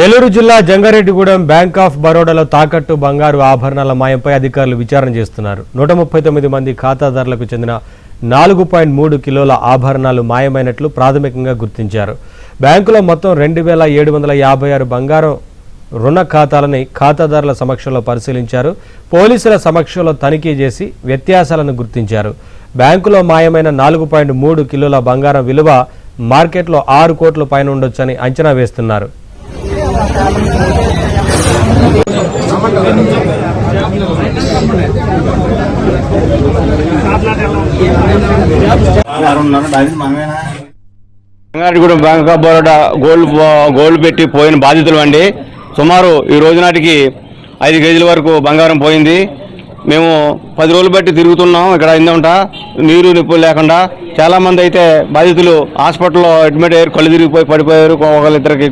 నెల్లూరు జిల్లా Jangareddygudem bank of బరోడాలో తాకట్టు బంగారు ఆభరణాల మాయంపై అధికారులు విచారణ చేస్తున్నారు. 139 మంది ఖాతాదారులకు చెందిన 4.3 కిలోల ఆభరణాలు మాయమైనట్లు ప్రాథమికంగా గుర్తించారు. బ్యాంకులో మొత్తం 2756 బంగారం రుణ ఖాతాలని ఖాతాదారుల సమక్షంలో పరిశీలించారు. పోలీసుల సమక్షంలో తనిఖీ చేసి వ్యత్యాసాలను గుర్తించారు. బ్యాంకులో మాయమైన 4.3 కిలోల బంగారం విలువ మార్కెట్లో 6 కోట్ల పైన ఉండొచ్చని అంచనా వేస్తున్నారు. Jangareddygudem bank of Baroda gold పెట్టి పోయిన బాధితులు అండి. సుమారు ఈ రోజు నాటికి 5 కేజీల వరకు బంగారం పోయింది. మేము 10 రోజులు బట్టి తిరుగుతున్నాం. ఇక్కడ అయిందంట నీరు నిప్పులు లేకుండా చాలా మంది అయితే బాధితులు హాస్పిటల్లో అడ్మిట్ అయ్యారు. కళ్ళు తిరిగిపోయి పడిపోయారు. ఒకళ్ళిద్దరికి